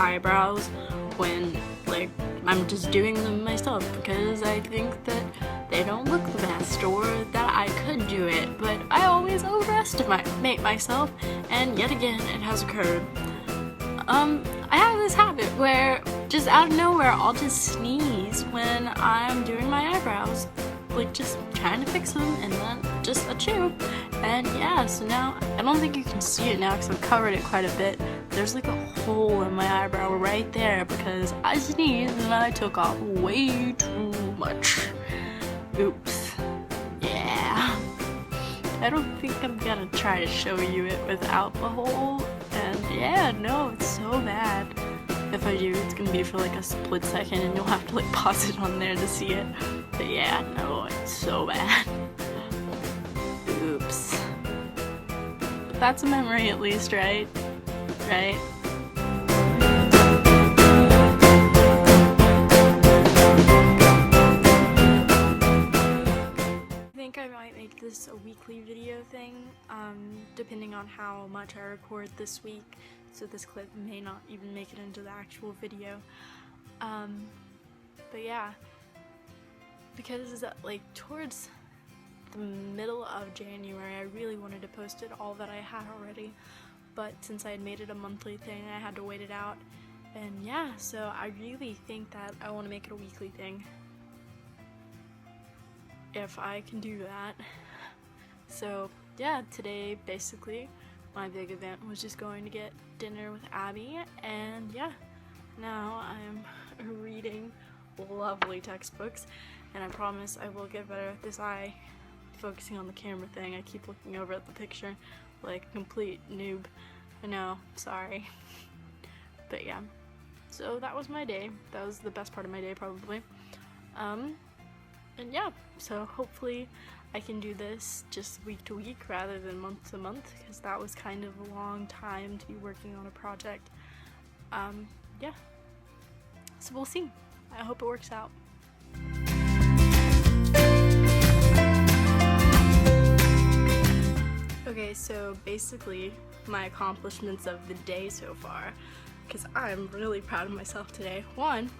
eyebrows when like I'm just doing them myself because I think that they don't look the best or that I could do it, but I always overestimate myself, and yet again it has occurred. I have this habit where just out of nowhere I'll just sneeze when I'm doing my eyebrows, like just trying to fix them, and then just achoo. And yeah, so now I don't think you can see it now because I've covered it quite a bit. There's like a hole in my eyebrow right there because I sneezed and I took off way too much. Oops. Yeah. I don't think I'm gonna try to show you it without the hole. And yeah, no, it's so bad. If I do, it's gonna be for like a split second and you'll have to like pause it on there to see it. But yeah, no, it's so bad. Oops. But that's a memory at least, right? Right? I think I might make this a weekly video thing, depending on how much I record this week, so this clip may not even make it into the actual video. But yeah, because like towards the middle of January I really wanted to post it all that I had already, but since I had made it a monthly thing I had to wait it out, and yeah, so I really think that I want to make it a weekly thing if I can do that. So yeah, today basically my big event was just going to get dinner with Abby, and yeah, now I'm reading lovely textbooks, and I promise I will get better at this eye focusing on the camera thing. I keep looking over at the picture like a complete noob. I know, sorry. But yeah, so that was my day. That was the best part of my day probably. And yeah, so hopefully I can do this just week to week rather than month to month, because that was kind of a long time to be working on a project. Yeah, so we'll see. I hope it works out. Okay, so basically my accomplishments of the day so far, because I'm really proud of myself today. One,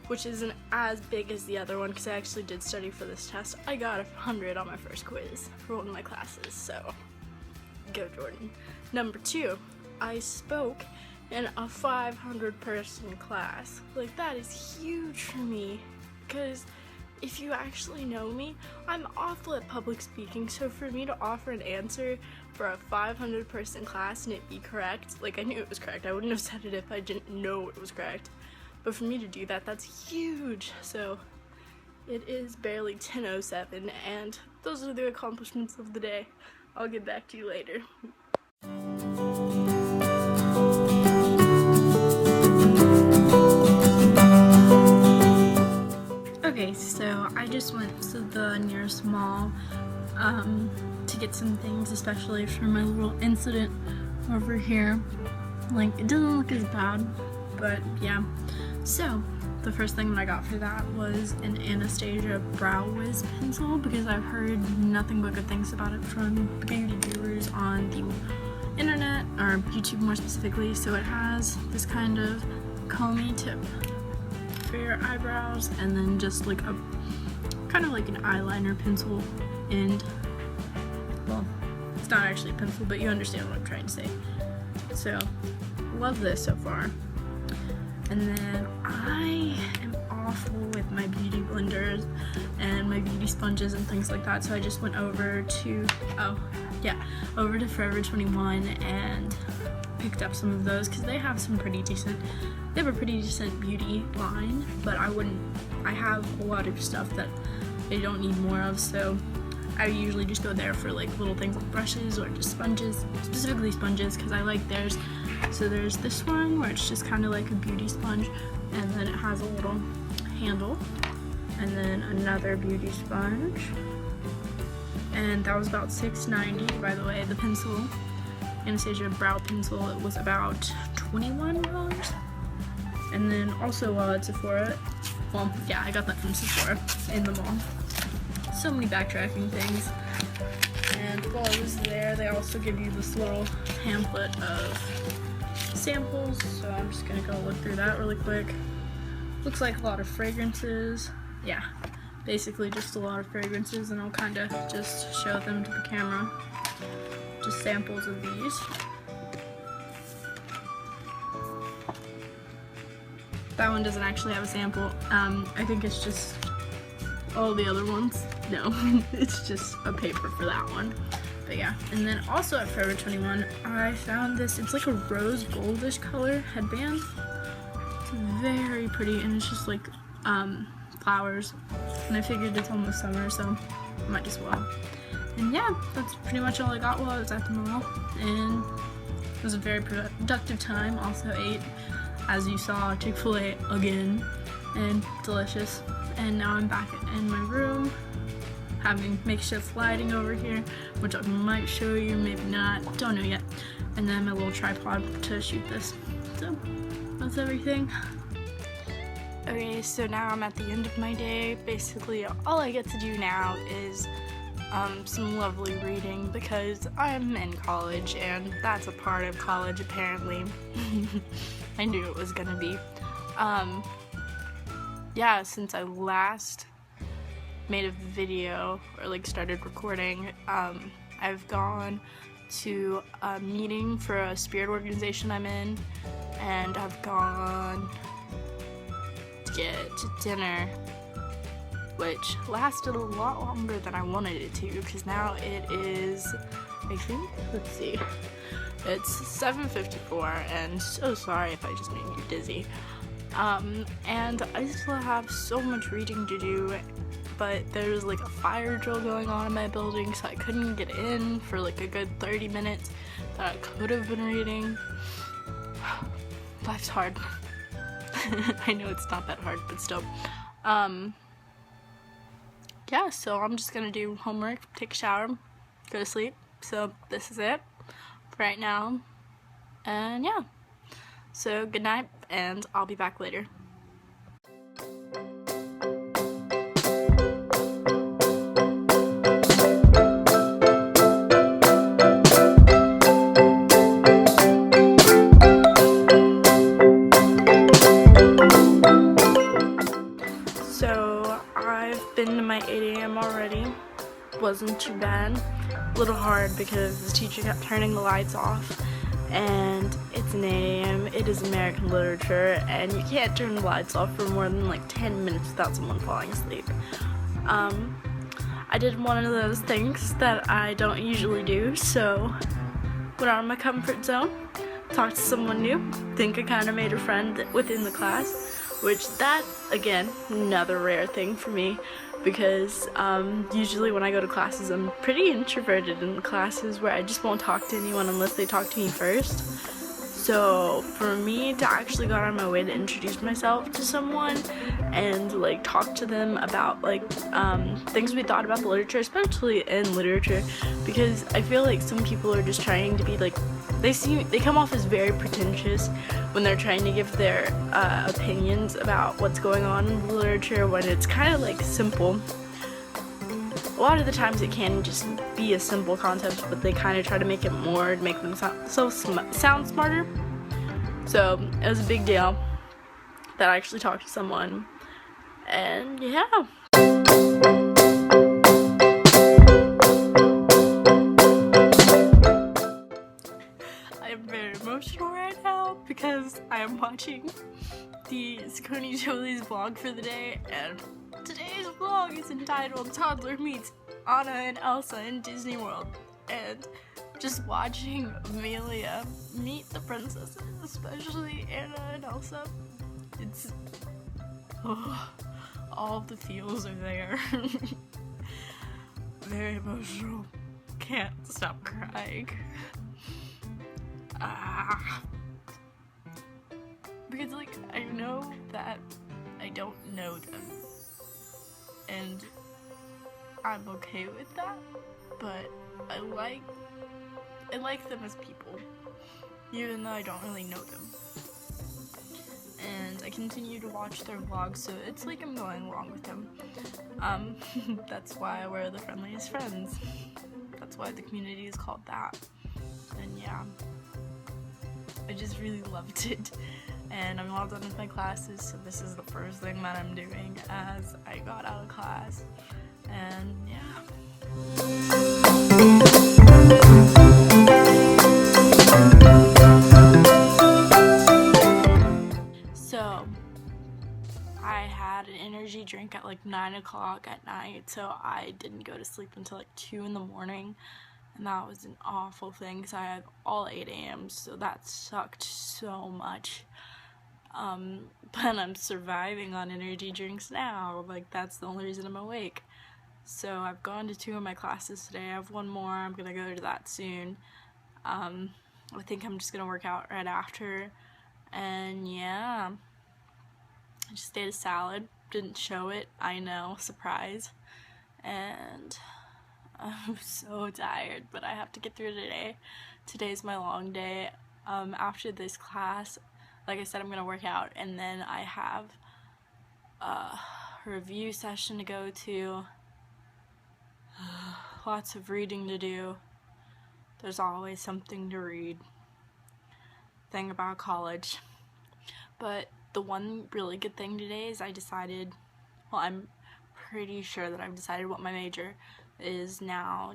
which isn't as big as the other one because I actually did study for this test. I got 100 on my first quiz for one of my classes, so go Jordan. Number 2, I spoke in a 500-person class. Like, that is huge for me, because if you actually know me, I'm awful at public speaking, so for me to offer an answer for a 500-person class and it be correct, like, I knew it was correct. I wouldn't have said it if I didn't know it was correct. But for me to do that, that's huge. So it is barely 10:07, and those are the accomplishments of the day. I'll get back to you later. Okay, so I just went to the nearest mall to get some things, especially for my little incident over here. Like, it doesn't look as bad, but yeah. So the first thing that I got for that was an Anastasia Brow Wiz pencil, because I've heard nothing but good things about it from beauty gurus on the internet, or YouTube more specifically. So it has this kind of comby tip for your eyebrows, and then just like a kind of like an eyeliner pencil end. Well, it's not actually a pencil, but you understand what I'm trying to say. So love this so far. And then I am awful with my beauty blenders and my beauty sponges and things like that, so I just went over to Forever 21 and picked up some of those, because they have a pretty decent beauty line, but I have a lot of stuff that I don't need more of, so I usually just go there for like little things like brushes or just sponges, specifically sponges, because I like theirs. So there's this one where it's just kind of like a beauty sponge, and then it has a little handle, and then another beauty sponge, and that was about $6.90. By the way, the pencil, Anastasia Brow Pencil, it was about $21. And then also while at Sephora, well, yeah, I got that from Sephora in the mall. So many backtracking things. And while I was there, they also give you this little pamphlet of samples, so I'm just gonna go look through that really quick. Looks like a lot of fragrances. Yeah, basically just a lot of fragrances, and I'll kind of just show them to the camera. Just samples of these. That one doesn't actually have a sample. I think it's just all the other ones. No, it's just a paper for that one. But yeah, and then also at Forever 21, I found this. It's like a rose goldish color headband. It's very pretty, and it's just like flowers. And I figured it's almost summer, so might as well. And yeah, that's pretty much all I got while I was at the mall. And it was a very productive time. Also ate, as you saw, Chick-fil-A again, and delicious. And now I'm back in my room, having makeshift lighting over here, which I might show you, maybe not, don't know yet. And then my little tripod to shoot this. So that's everything. Okay, so now I'm at the end of my day. Basically, all I get to do now is some lovely reading, because I'm in college, and that's a part of college apparently. I knew it was gonna be. Yeah, since I last made a video, or like started recording, I've gone to a meeting for a spirit organization I'm in, and I've gone to get to dinner, which lasted a lot longer than I wanted it to, because now it is, I think, let's see, it's 7:54, and so sorry if I just made you dizzy. And I still have so much reading to do, but there's like a fire drill going on in my building, so I couldn't get in for like a good 30 minutes that I could have been reading. Life's hard. I know it's not that hard, but still. Yeah, so I'm just gonna do homework, take a shower, go to sleep. So this is it for right now. And yeah. So good night, and I'll be back later. So I've been to my 8 a.m. already. Wasn't too bad. A little hard because the teacher kept turning the lights off. And it's an 8 a.m., it is American literature, and you can't turn the lights off for more than like 10 minutes without someone falling asleep. I did one of those things that I don't usually do, so went out of my comfort zone, talked to someone new, think I kind of made a friend within the class, which that, again, another rare thing for me, because usually when I go to classes, I'm pretty introverted in classes where I just won't talk to anyone unless they talk to me first. So for me to actually go out of my way to introduce myself to someone and like talk to them about like things we thought about the literature, especially in literature, because I feel like some people are just trying to be like, they come off as very pretentious when they're trying to give their opinions about what's going on in the literature, when it's kind of like simple. A lot of the times it can just be a simple concept, but they kind of try to make it more to make them sound smarter. So it was a big deal that I actually talked to someone, and yeah. I am very emotional right now because I am watching the Sakoni Jolie's vlog for the day, and today's vlog is entitled Toddler Meets Anna and Elsa in Disney World, and just watching Amelia meet the princesses, especially Anna and Elsa, it's, all the feels are there. Very emotional, can't stop crying. Because like, I know that I don't know them, and I'm okay with that, but I like them as people, even though I don't really know them. And I continue to watch their vlogs, so it's like I'm going along with them. That's why we're the friendliest friends. That's why the community is called that. And yeah. I just really loved it. And I'm all done with my classes, so this is the first thing that I'm doing as I got out of class. And yeah. So I had an energy drink at like 9 o'clock at night, so I didn't go to sleep until like 2 in the morning. And that was an awful thing because I had all 8 a.m. so that sucked so much. But I'm surviving on energy drinks now. Like, that's the only reason I'm awake. So I've gone to 2 of my classes today. I have one more. I'm gonna go to that soon. I think I'm just gonna work out right after. And yeah, I just ate a salad. Didn't show it. I know, surprise. And I'm so tired, but I have to get through today. Today's my long day. After this class, like I said, I'm gonna work out, and then I have a review session to go to. Lots of reading to do. There's always something to read. Thing about college. But the one really good thing today is I decided, well, I'm pretty sure that I've decided what my major is now.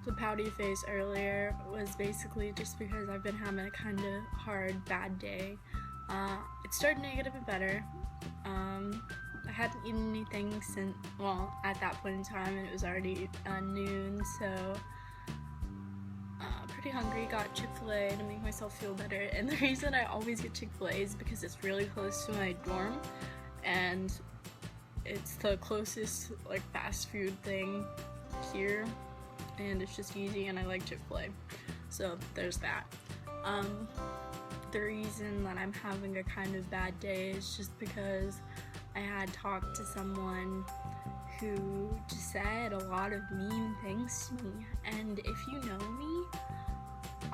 The pouty face earlier was basically just because I've been having a kind of hard, bad day. It's starting to get a bit better. I hadn't eaten anything since, well, at that point in time, it was already noon, so pretty hungry. Got Chick-fil-A to make myself feel better, and the reason I always get Chick-fil-A is because it's really close to my dorm, and it's the closest, like, fast food thing here, and it's just easy, and I like Chick-fil-A, so there's that. The reason that I'm having a kind of bad day is just because I had talked to someone who just said a lot of mean things to me, and if you know me,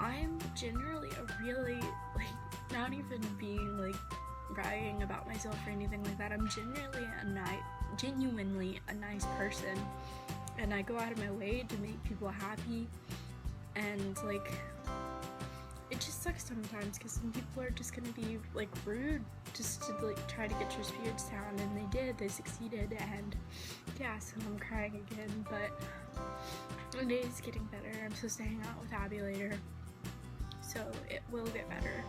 I'm generally a really, like, not even being, like, bragging about myself or anything like that, I'm genuinely a nice person, and I go out of my way to make people happy, and, like, it just sucks sometimes because some people are just gonna be, like, rude just to, like, try to get your spirits down, and they succeeded, and yeah, so I'm crying again, but my day is getting better. I'm supposed to hang out with Abby later, so it will get better.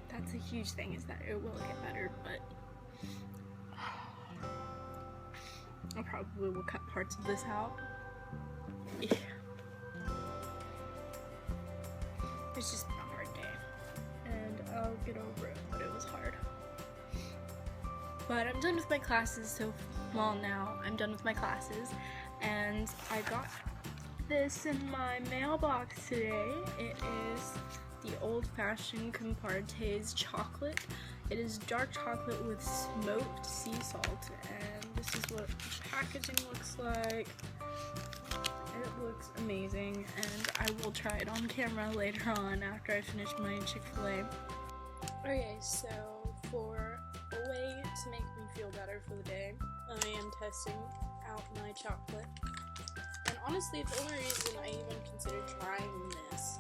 That's a huge thing, is that it will get better, but I probably will cut parts of this out. Yeah. It's just been a hard day, and I'll get over it, but it was hard. But I'm done with my classes, so, well, now I'm done with my classes, and I got this in my mailbox today. It is the old-fashioned Comparte's chocolate. It is dark chocolate with smoked sea salt, and this is what the packaging looks like. It looks amazing, and I will try it on camera later on after I finish my Chick-fil-A. Okay, so for a way to make me feel better for the day, I am testing out my chocolate. And honestly, the only reason I even considered trying this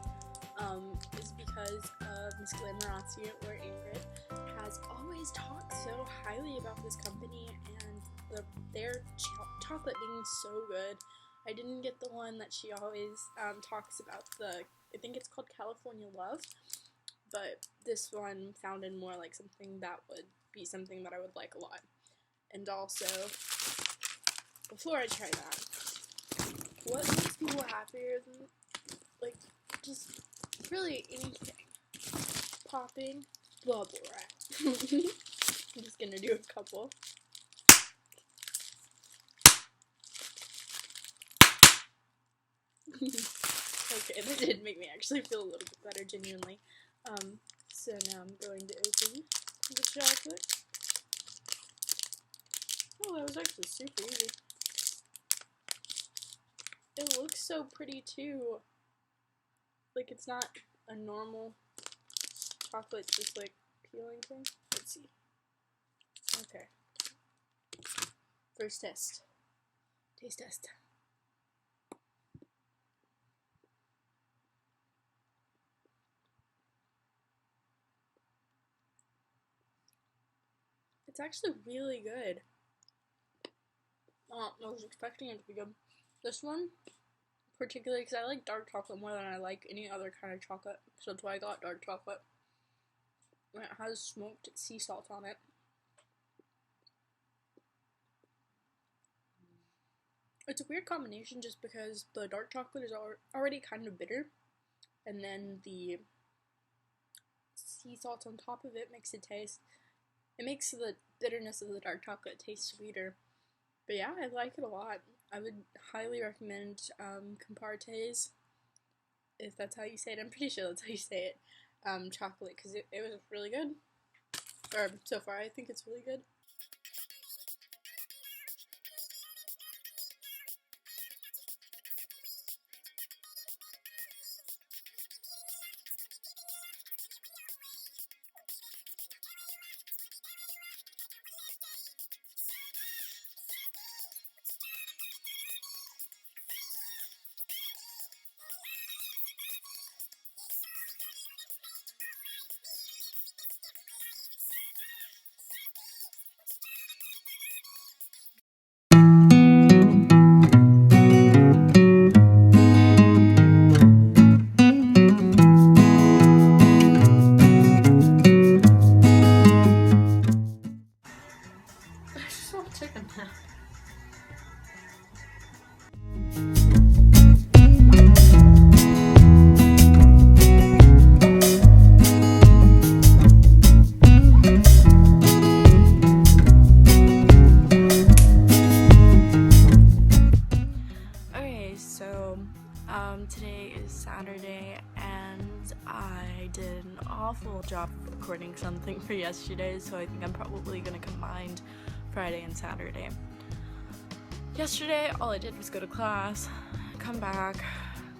is because of Miss Glamorosity, or Ingrid, has always talked so highly about this company and their chocolate being so good. I didn't get the one that she always talks about, I think it's called California Love, but this one sounded more like something that would be something that I would like a lot. And also, before I try that, what makes people happier than, like, just really anything? Popping bubble wrap. I'm just gonna do a couple. Okay, that did make me actually feel a little bit better, genuinely. So now I'm going to open the chocolate. Oh, that was actually super easy. It looks so pretty too. Like, it's not a normal chocolate just, like, peeling thing. Let's see. Okay. First test. Taste test. It's actually really good. I was expecting it to be good. This one, particularly because I like dark chocolate more than I like any other kind of chocolate, so that's why I got dark chocolate. And it has smoked sea salt on it. It's a weird combination just because the dark chocolate is already kind of bitter, and then the sea salt on top of it makes the bitterness of the dark chocolate taste sweeter. But yeah, I like it a lot. I would highly recommend Compartes, if that's how you say it. I'm pretty sure that's how you say it. Chocolate, because it was really good. Or so far, I think it's really good. I just want to take a nap. Okay, so today is Saturday, and I did an awful job of recording something for yesterday, so I think I'm probably gonna combine Friday and Saturday. Yesterday, all I did was go to class, come back,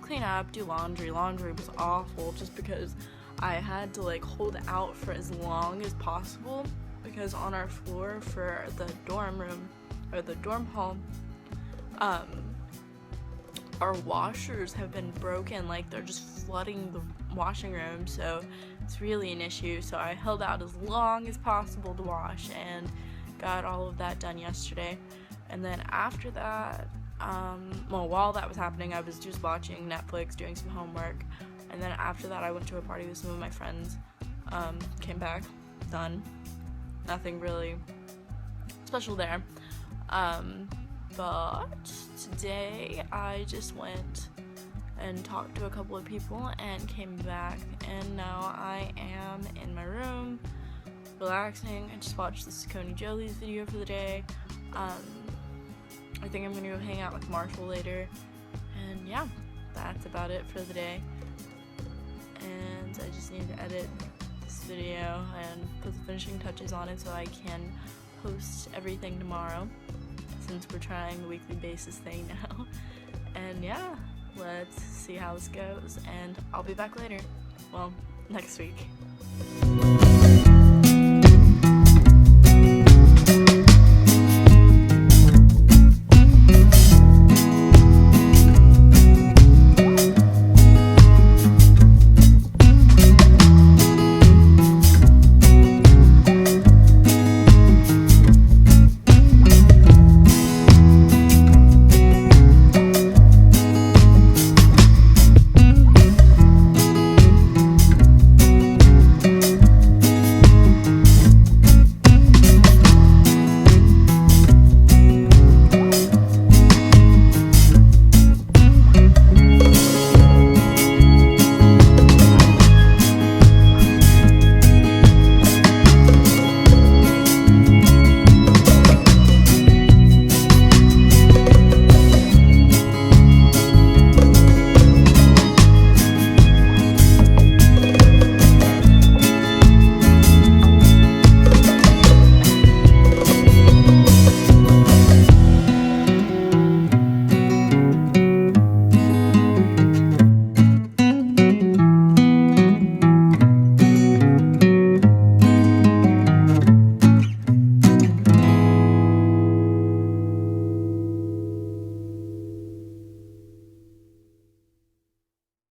clean up, do laundry. Laundry was awful just because I had to like hold out for as long as possible, because on our floor for the dorm room or the dorm hall, our washers have been broken, like they're just flooding the washing room, so it's really an issue. So I held out as long as possible to wash and got all of that done yesterday. And then after that, while that was happening, I was just watching Netflix, doing some homework, and then after that I went to a party with some of my friends, came back, done. Nothing really special there. But today I just went and talked to a couple of people and came back, and now I am in my room relaxing. I just watched the Coney Jolie's video for the day. I think I'm gonna go hang out with Marshall later, and yeah, that's about it for the day. And I just need to edit this video and put the finishing touches on it so I can post everything tomorrow, since we're trying the weekly basis thing now. And yeah, let's see how this goes, and I'll be back later. Well, next week.